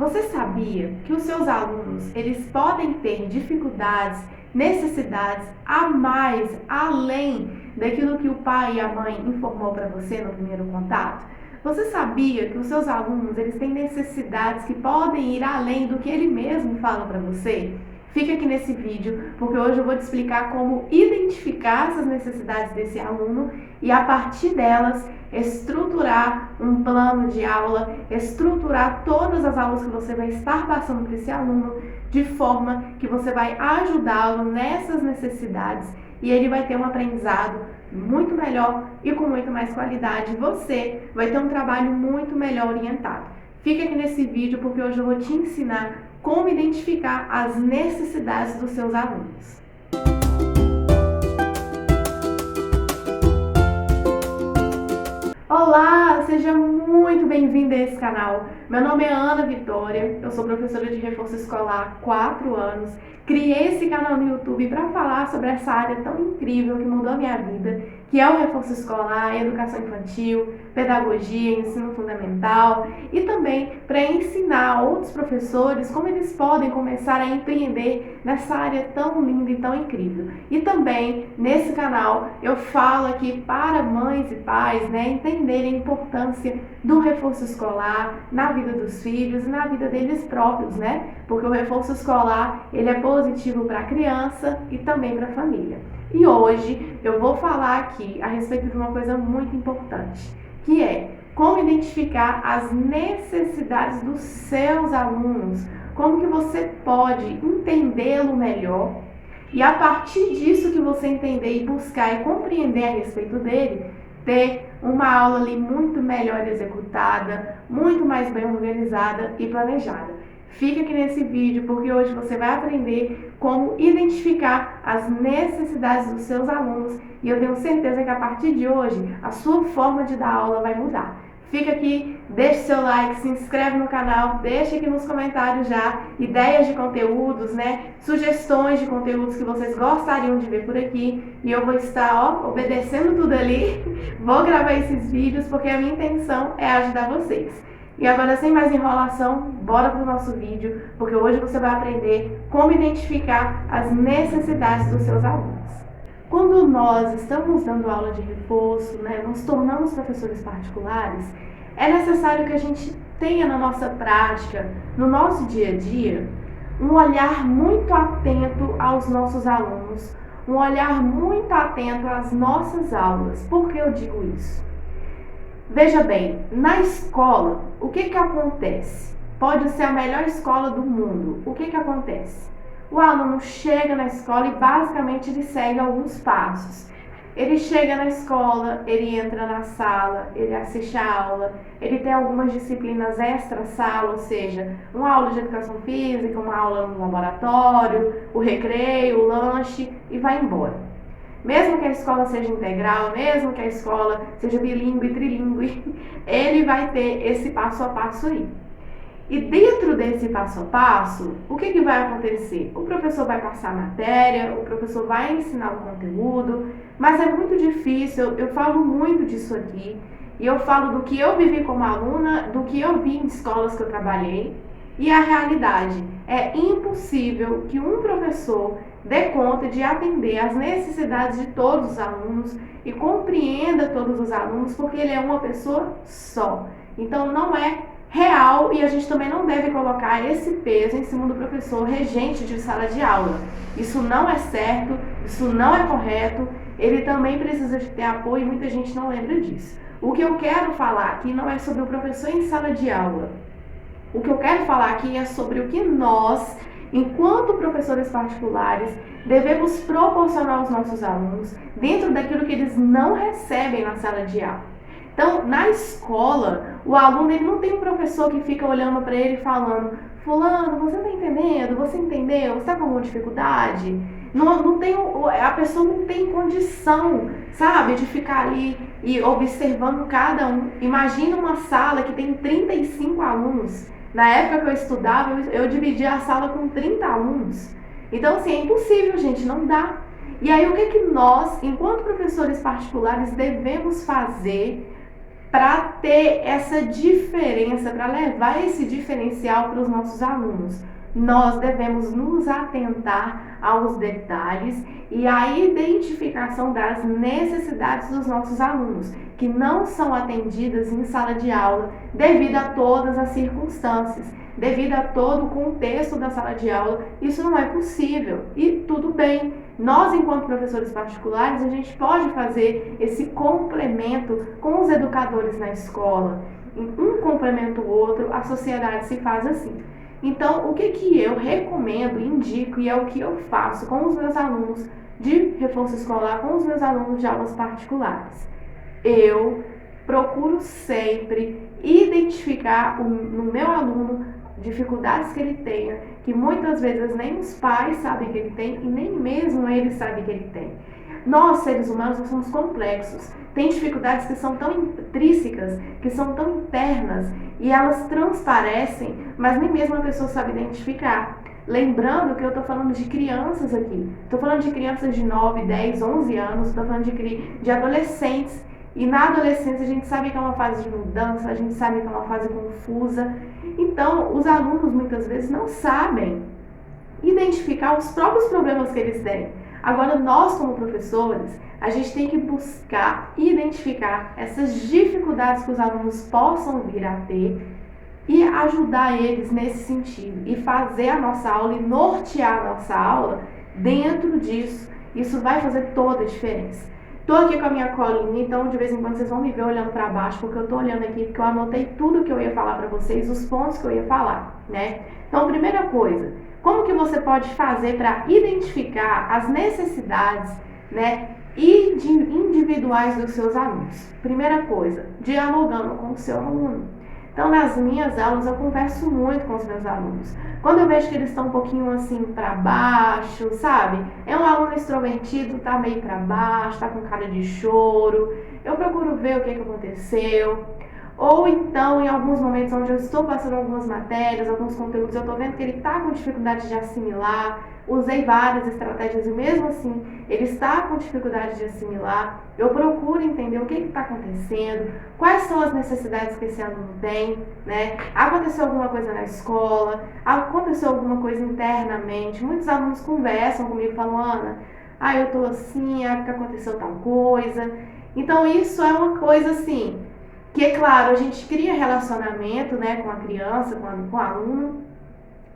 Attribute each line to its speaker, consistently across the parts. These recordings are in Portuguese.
Speaker 1: Você sabia que os seus alunos, eles podem ter dificuldades, necessidades a mais, além daquilo que o pai e a mãe informou para você no primeiro contato? Você sabia que os seus alunos, eles têm necessidades que podem ir além do que ele mesmo fala para você? Fica aqui nesse vídeo, porque hoje eu vou te explicar como identificar essas necessidades desse aluno e, a partir delas, estruturar um plano de aula, estruturar todas as aulas que você vai estar passando para esse aluno, de forma que você vai ajudá-lo nessas necessidades e ele vai ter um aprendizado muito melhor e com muito mais qualidade. Você vai ter um trabalho muito melhor orientado. Fica aqui nesse vídeo, porque hoje eu vou te ensinar como identificar as necessidades dos seus alunos. Olá, seja muito bem-vinda a esse canal. Meu nome é Ana Vitória, eu sou professora de reforço escolar há 4 anos. Criei esse canal no YouTube para falar sobre essa área tão incrível que mudou a minha vida, que é o reforço escolar, educação infantil, pedagogia, ensino fundamental, e também para ensinar outros professores como eles podem começar a empreender nessa área tão linda e tão incrível. E também nesse canal eu falo aqui para mães e pais, entenderem a importância do reforço escolar na vida dos filhos e na vida deles próprios, porque o reforço escolar ele é positivo para a criança e também para a família. E hoje eu vou falar aqui a respeito de uma coisa muito importante, que é como identificar as necessidades dos seus alunos, como que você pode entendê-lo melhor e, a partir disso que você entender e buscar e compreender a respeito dele, ter uma aula ali muito melhor executada, muito mais bem organizada e planejada. Fica aqui nesse vídeo, porque hoje você vai aprender como identificar as necessidades dos seus alunos e eu tenho certeza que a partir de hoje a sua forma de dar aula vai mudar. Fica aqui, deixe seu like, se inscreve no canal, deixa aqui nos comentários já ideias de conteúdos, sugestões de conteúdos que vocês gostariam de ver por aqui, e eu vou estar obedecendo tudo ali, vou gravar esses vídeos porque a minha intenção é ajudar vocês. E agora, sem mais enrolação, bora para o nosso vídeo, porque hoje você vai aprender como identificar as necessidades dos seus alunos. Quando nós estamos dando aula de reforço, nos tornamos professores particulares, é necessário que a gente tenha na nossa prática, no nosso dia a dia, um olhar muito atento aos nossos alunos, um olhar muito atento às nossas aulas. Por que eu digo isso? Veja bem, na escola, o que acontece? Pode ser a melhor escola do mundo. O que acontece? O aluno chega na escola e basicamente ele segue alguns passos. Ele chega na escola, ele entra na sala, ele assiste a aula, ele tem algumas disciplinas extra-sala, ou seja, uma aula de educação física, uma aula no laboratório, o recreio, o lanche, e vai embora. Mesmo que a escola seja integral, mesmo que a escola seja bilíngue, trilíngue, ele vai ter esse passo a passo aí. E dentro desse passo a passo, o que vai acontecer? O professor vai passar a matéria, o professor vai ensinar o conteúdo, mas é muito difícil, eu falo muito disso aqui, e eu falo do que eu vivi como aluna, do que eu vi em escolas que eu trabalhei, e a realidade é impossível que um professor dê conta de atender às necessidades de todos os alunos e compreenda todos os alunos, porque ele é uma pessoa só. Então não é real e a gente também não deve colocar esse peso em cima do professor regente de sala de aula. Isso não é certo, isso não é correto, ele também precisa de ter apoio e muita gente não lembra disso. O que eu quero falar aqui não é sobre o professor em sala de aula. O que eu quero falar aqui é sobre o que nós, enquanto professores particulares, devemos proporcionar aos nossos alunos dentro daquilo que eles não recebem na sala de aula. Então, na escola, o aluno ele não tem um professor que fica olhando para ele e falando: fulano, você está entendendo? Você entendeu? Você está com alguma dificuldade? A pessoa não tem condição, de ficar ali e observando cada um. Imagina uma sala que tem 35 alunos. Na época que eu estudava, eu dividia a sala com 30 alunos. Então, assim, é impossível, gente, não dá. E aí, o que nós, enquanto professores particulares, devemos fazer para ter essa diferença, para levar esse diferencial para os nossos alunos. Nós devemos nos atentar aos detalhes e à identificação das necessidades dos nossos alunos, que não são atendidas em sala de aula devido a todas as circunstâncias, devido a todo o contexto da sala de aula. Isso não é possível e tudo bem. Nós, enquanto professores particulares, a gente pode fazer esse complemento com os educadores na escola. Um complementa o outro, a sociedade se faz assim. Então, o que eu recomendo, indico e é o que eu faço com os meus alunos de reforço escolar, com os meus alunos de aulas particulares? Eu procuro sempre identificar no meu aluno dificuldades que ele tenha, que muitas vezes nem os pais sabem que ele tem e nem mesmo ele sabe que ele tem. Nós, seres humanos, nós somos complexos. Tem dificuldades que são tão intrínsecas, que são tão internas e elas transparecem, mas nem mesmo a pessoa sabe identificar. Lembrando que eu estou falando de crianças aqui. Estou falando de crianças de 9, 10, 11 anos, estou falando de adolescentes. E na adolescência a gente sabe que é uma fase de mudança, a gente sabe que é uma fase confusa. Então, os alunos muitas vezes não sabem identificar os próprios problemas que eles têm. Agora, nós como professores, a gente tem que buscar identificar essas dificuldades que os alunos possam vir a ter e ajudar eles nesse sentido. E fazer a nossa aula e nortear a nossa aula dentro disso. Isso vai fazer toda a diferença. Tô aqui com a minha colinha, então de vez em quando vocês vão me ver olhando para baixo, porque eu tô olhando aqui, porque eu anotei tudo que eu ia falar para vocês, os pontos que eu ia falar, né? Então, primeira coisa, como que você pode fazer para identificar as necessidades, né, individuais dos seus alunos? Primeira coisa, dialogando com o seu aluno. Então, nas minhas aulas, eu converso muito com os meus alunos. Quando eu vejo que eles estão um pouquinho assim para baixo, sabe? É um aluno extrovertido, tá meio para baixo, tá com cara de choro. Eu procuro ver o que aconteceu. Ou então, em alguns momentos onde eu estou passando algumas matérias, alguns conteúdos, eu estou vendo que ele está com dificuldade de assimilar. Usei várias estratégias e mesmo assim ele está com dificuldade de assimilar. Eu procuro entender o que está acontecendo, quais são as necessidades que esse aluno tem, né? Aconteceu alguma coisa na escola, aconteceu alguma coisa internamente. Muitos alunos conversam comigo e falam: Ana, eu estou assim, porque aconteceu tal coisa. Então isso é uma coisa assim, que é claro, a gente cria relacionamento, né, com a criança, com o aluno,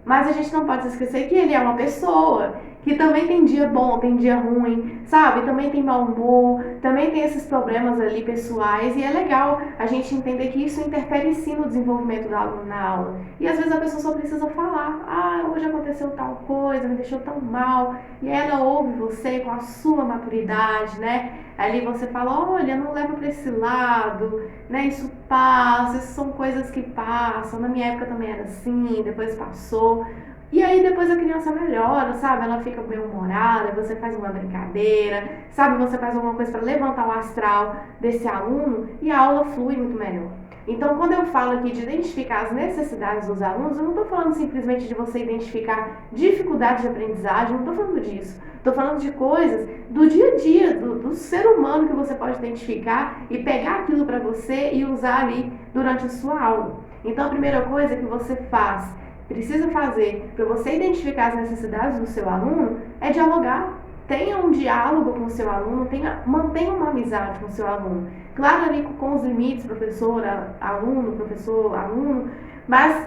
Speaker 1: mas a gente não pode esquecer que ele é uma pessoa, que também tem dia bom, tem dia ruim, sabe? Também tem mau humor, também tem esses problemas ali pessoais, e é legal a gente entender que isso interfere sim no desenvolvimento do aluno na aula. E às vezes a pessoa só precisa falar: hoje aconteceu tal coisa, me deixou tão mal, e ela ouve você com a sua maturidade, né? Ali você fala: olha, não leva para esse lado, né? Isso passa, isso são coisas que passam, na minha época também era assim, depois passou. E aí depois a criança melhora, sabe? Ela fica bem-humorada, você faz uma brincadeira, sabe? Você faz alguma coisa para levantar o astral desse aluno e a aula flui muito melhor. Então, quando eu falo aqui de identificar as necessidades dos alunos, eu não estou falando simplesmente de você identificar dificuldades de aprendizagem, não estou falando disso. Estou falando de coisas do dia a dia, do ser humano que você pode identificar e pegar aquilo para você e usar ali durante a sua aula. Então, a primeira coisa que você precisa fazer para você identificar as necessidades do seu aluno é dialogar. Tenha um diálogo com o seu aluno, mantenha uma amizade com o seu aluno. Claro, ali com os limites, professor, aluno, mas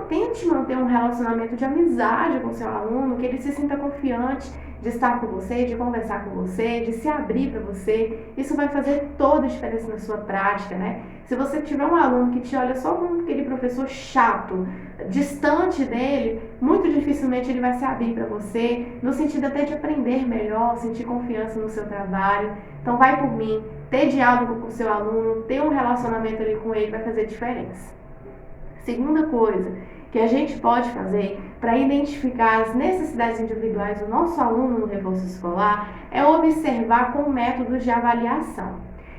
Speaker 1: tente manter um relacionamento de amizade com o seu aluno, que ele se sinta confiante de estar com você, de conversar com você, de se abrir para você. Isso vai fazer toda a diferença na sua prática, né? Se você tiver um aluno que te olha só como aquele professor chato, distante dele, muito dificilmente ele vai se abrir para você, no sentido até de aprender melhor, sentir confiança no seu trabalho. Então vai por mim, ter diálogo com o seu aluno, ter um relacionamento ali com ele vai fazer diferença. Segunda coisa que a gente pode fazer para identificar as necessidades individuais do nosso aluno no reforço escolar é observar com métodos de avaliação.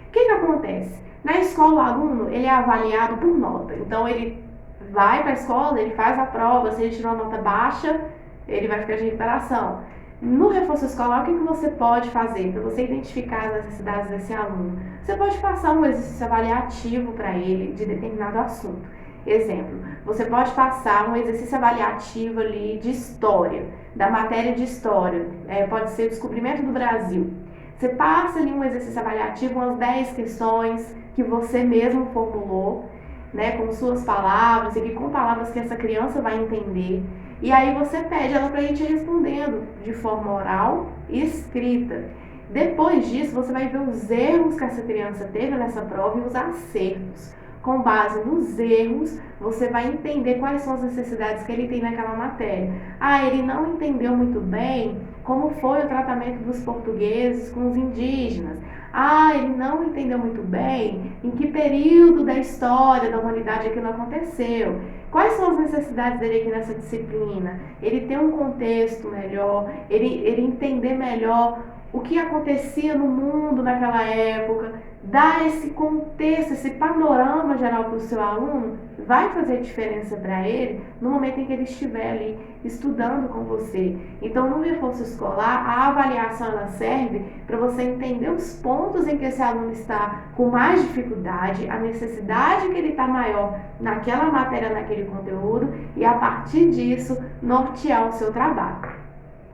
Speaker 1: O que acontece? Na escola, o aluno ele é avaliado por nota. Então, ele vai para a escola, ele faz a prova, se ele tirou uma nota baixa, ele vai ficar de recuperação. No reforço escolar, o que você pode fazer para você identificar as necessidades desse aluno? Você pode passar um exercício avaliativo para ele de determinado assunto. Exemplo, você pode passar um exercício avaliativo ali de história, da matéria de história, pode ser o descobrimento do Brasil. Você passa ali um exercício avaliativo, umas 10 questões que você mesmo formulou, né, com suas palavras e com palavras que essa criança vai entender. E aí você pede ela para ir te respondendo de forma oral e escrita. Depois disso, você vai ver os erros que essa criança teve nessa prova e os acertos. Com base nos erros, você vai entender quais são as necessidades que ele tem naquela matéria. Ah, ele não entendeu muito bem como foi o tratamento dos portugueses com os indígenas. Ah, ele não entendeu muito bem em que período da história da humanidade aquilo aconteceu. Quais são as necessidades dele aqui nessa disciplina? Ele ter um contexto melhor, ele entender melhor o que acontecia no mundo naquela época, dar esse contexto, esse panorama geral para o seu aluno, vai fazer diferença para ele no momento em que ele estiver ali estudando com você. Então, no reforço escolar, a avaliação ela serve para você entender os pontos em que esse aluno está com mais dificuldade, a necessidade que ele está maior naquela matéria, naquele conteúdo, e a partir disso, nortear o seu trabalho.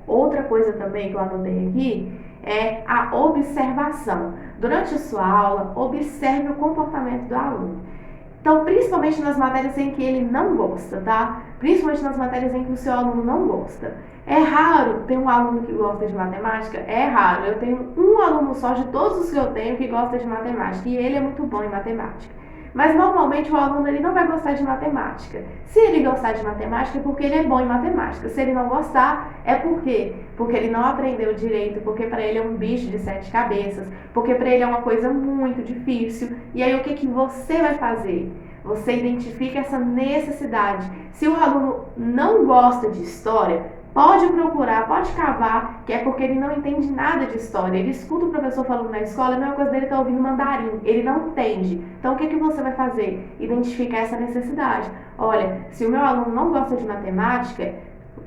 Speaker 1: Outra coisa também que eu anotei aqui é a observação. Durante a sua aula, observe o comportamento do aluno. Então, principalmente nas matérias em que ele não gosta, tá? Principalmente nas matérias em que o seu aluno não gosta. É raro ter um aluno que gosta de matemática? É raro. Eu tenho um aluno só de todos os que eu tenho que gosta de matemática. E ele é muito bom em matemática. Mas normalmente o aluno ele não vai gostar de matemática. Se ele gostar de matemática é porque ele é bom em matemática. Se ele não gostar, é por quê? Porque ele não aprendeu direito, porque para ele é um bicho de 7 cabeças, porque para ele é uma coisa muito difícil. E aí o que você vai fazer? Você identifica essa necessidade. Se o aluno não gosta de história, pode procurar, pode cavar, que é porque ele não entende nada de história. Ele escuta o professor falando na escola, a mesma coisa dele estar ouvindo mandarim. Ele não entende. Então, o que você vai fazer? Identificar essa necessidade. Olha, se o meu aluno não gosta de matemática,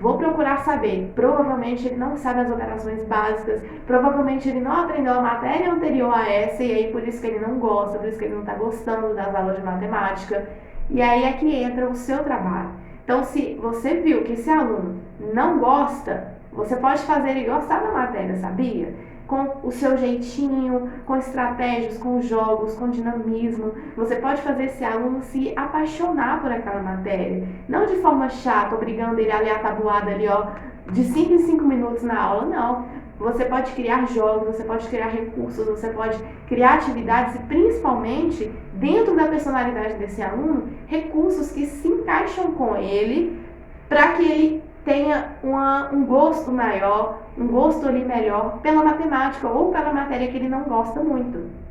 Speaker 1: vou procurar saber. Provavelmente ele não sabe as operações básicas, provavelmente ele não aprendeu a matéria anterior a essa, e aí por isso que ele não gosta, por isso que ele não está gostando das aulas de matemática. E aí é que entra o seu trabalho. Então, se você viu que esse aluno não gosta, você pode fazer ele gostar da matéria, sabia? Com o seu jeitinho, com estratégias, com jogos, com dinamismo. Você pode fazer esse aluno se apaixonar por aquela matéria. Não de forma chata, obrigando ele a ler a tabuada ali, ó, de 5 em 5 minutos na aula, não. Você pode criar jogos, você pode criar recursos, você pode criar atividades e principalmente, dentro da personalidade desse aluno, recursos que se encaixam com ele para que ele tenha um gosto maior, um gosto ali melhor pela matemática ou pela matéria que ele não gosta muito.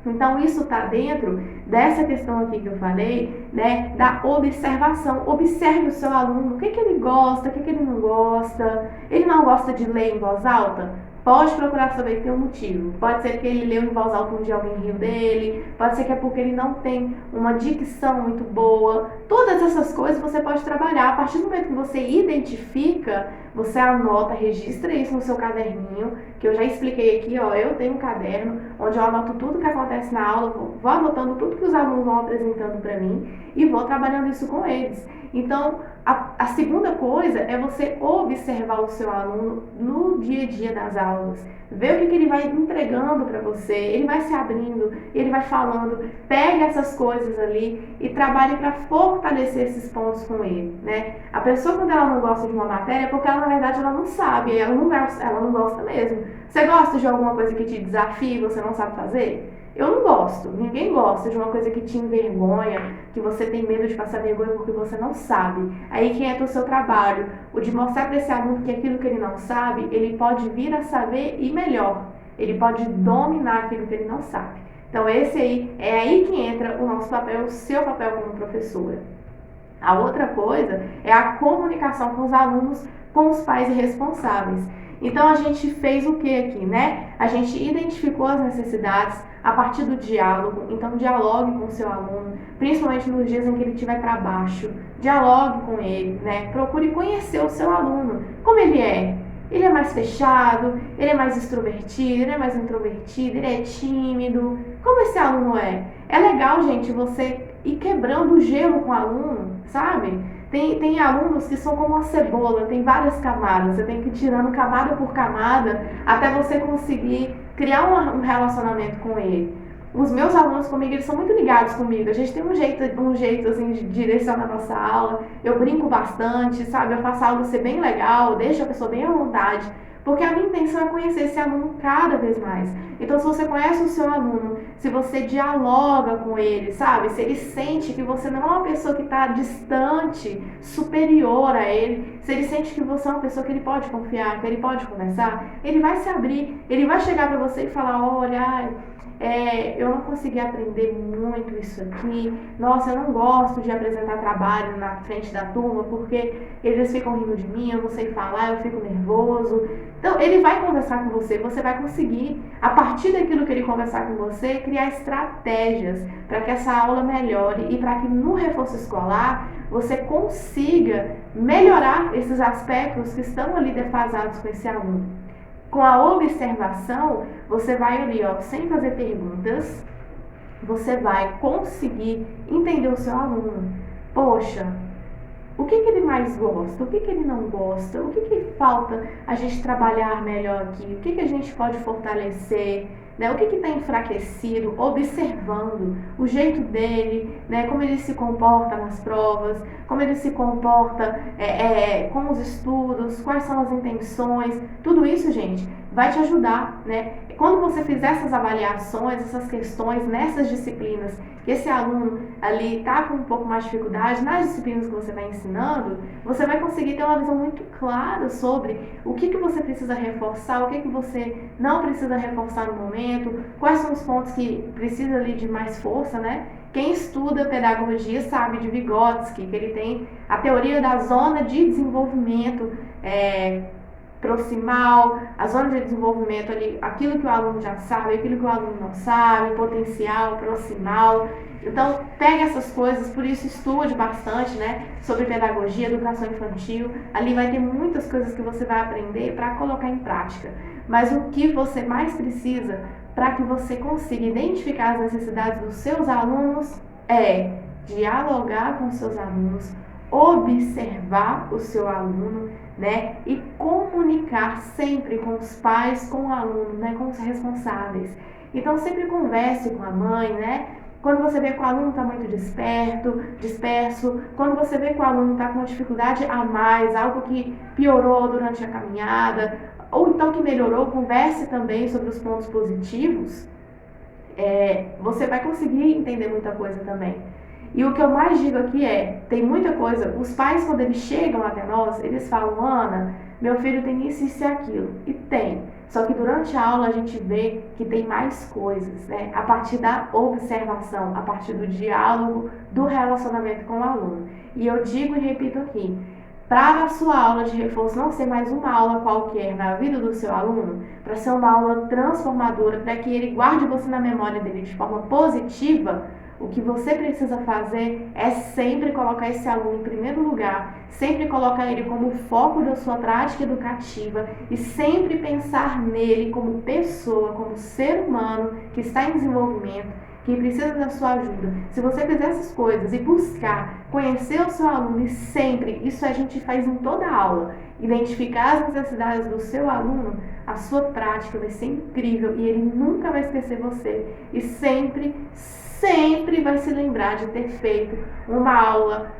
Speaker 1: Então, isso está dentro dessa questão aqui que eu falei, né, da observação. Observe o seu aluno, o que ele gosta, o que ele não gosta. Ele não gosta de ler em voz alta? Pode procurar saber que tem um motivo. Pode ser que ele leu em voz alta um dia alguém riu dele, pode ser que é porque ele não tem uma dicção muito boa. Todas essas coisas você pode trabalhar. A partir do momento que você identifica, você anota, registra isso no seu caderninho, que eu já expliquei aqui, ó, eu tenho um caderno onde eu anoto tudo que acontece na aula, vou anotando tudo que os alunos vão apresentando para mim e vou trabalhando isso com eles. Então, a segunda coisa é você observar o seu aluno no dia a dia das aulas. Ver o que ele vai entregando para você, ele vai se abrindo, ele vai falando. Pegue essas coisas ali e trabalhe para fortalecer esses pontos com ele, né? A pessoa, quando ela não gosta de uma matéria, é porque ela, na verdade, ela não sabe, ela não gosta mesmo. Você gosta de alguma coisa que te desafie e você não sabe fazer? Eu não gosto, ninguém gosta de uma coisa que te envergonha, que você tem medo de passar vergonha porque você não sabe. Aí que entra o seu trabalho, o de mostrar para esse aluno que aquilo que ele não sabe, ele pode vir a saber e melhor. Ele pode dominar aquilo que ele não sabe. Então esse aí, é aí que entra o nosso papel, o seu papel como professora. A outra coisa é a comunicação com os alunos, com os pais e responsáveis. Então a gente fez o que aqui, né? A gente identificou as necessidades a partir do diálogo. Então dialogue com o seu aluno, principalmente nos dias em que ele estiver para baixo. Dialogue com ele, né? Procure conhecer o seu aluno, como ele é. Ele é mais fechado, ele é mais extrovertido, ele é mais introvertido, ele é tímido. Como esse aluno é? É legal, gente, você ir quebrando o gelo com o aluno, sabe? Tem alunos que são como uma cebola, tem várias camadas, você tem que ir tirando camada por camada até você conseguir criar um relacionamento com ele. Os meus alunos comigo, eles são muito ligados comigo. A gente tem um jeito assim de direcionar a nossa aula. Eu brinco bastante, sabe? Eu faço a aula ser bem legal, deixo a pessoa bem à vontade. Porque a minha intenção é conhecer esse aluno cada vez mais. Então, se você conhece o seu aluno, se você dialoga com ele, sabe? Se ele sente que você não é uma pessoa que está distante, superior a ele, se ele sente que você é uma pessoa que ele pode confiar, que ele pode conversar, ele vai se abrir, ele vai chegar para você e falar, olha, eu não consegui aprender muito isso aqui. Nossa, eu não gosto de apresentar trabalho na frente da turma porque eles ficam rindo de mim, eu não sei falar, eu fico nervoso. Então, ele vai conversar com você, você vai conseguir, a partir daquilo que ele conversar com você, criar estratégias para que essa aula melhore e para que no reforço escolar você consiga melhorar esses aspectos que estão ali defasados com esse aluno. Com a observação, você vai ali, ó, sem fazer perguntas, você vai conseguir entender o seu aluno. Poxa, o que ele mais gosta? O que ele não gosta? O que falta a gente trabalhar melhor aqui? O que a gente pode fortalecer? Né? O que está enfraquecido? Observando o jeito dele, né? Como ele se comporta nas provas, como ele se comporta com os estudos, quais são as intenções. Tudo isso, gente, vai te ajudar, né? Quando você fizer essas avaliações, essas questões nessas disciplinas, que esse aluno ali está com um pouco mais de dificuldade, nas disciplinas que você vai ensinando, você vai conseguir ter uma visão muito clara sobre o que você precisa reforçar, o que você não precisa reforçar no momento, quais são os pontos que precisa ali de mais força, né? Quem estuda pedagogia sabe de Vygotsky, que ele tem a teoria da zona de desenvolvimento proximal, a zona de desenvolvimento ali, aquilo que o aluno já sabe, aquilo que o aluno não sabe, potencial, proximal. Então, pega essas coisas, por isso estude bastante, né, sobre pedagogia, educação infantil. Ali vai ter muitas coisas que você vai aprender para colocar em prática. Mas o que você mais precisa para que você consiga identificar as necessidades dos seus alunos é dialogar com os seus alunos, observar o seu aluno, né? E comunicar sempre com os pais, com o aluno, né? Com os responsáveis. Então, sempre converse com a mãe, né? Quando você vê que o aluno está muito disperso, quando você vê que o aluno está com dificuldade a mais, algo que piorou durante a caminhada, ou então que melhorou, converse também sobre os pontos positivos, você vai conseguir entender muita coisa também. E o que eu mais digo aqui tem muita coisa, os pais quando eles chegam até nós, eles falam, Ana, meu filho tem isso e aquilo. E tem. Só que durante a aula a gente vê que tem mais coisas, né? A partir da observação, a partir do diálogo, do relacionamento com o aluno. E eu digo e repito aqui, para a sua aula de reforço não ser mais uma aula qualquer na vida do seu aluno, para ser uma aula transformadora, para que ele guarde você na memória dele de forma positiva, o que você precisa fazer é sempre colocar esse aluno em primeiro lugar, sempre colocar ele como foco da sua prática educativa e sempre pensar nele como pessoa, como ser humano que está em desenvolvimento, que precisa da sua ajuda. Se você fizer essas coisas e buscar conhecer o seu aluno e sempre, isso a gente faz em toda a aula, identificar as necessidades do seu aluno, a sua prática vai ser incrível e ele nunca vai esquecer você. E sempre vai se lembrar de ter feito uma aula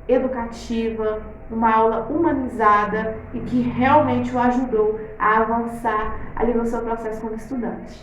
Speaker 1: educativa, uma aula humanizada e que realmente o ajudou a avançar ali no seu processo como estudante.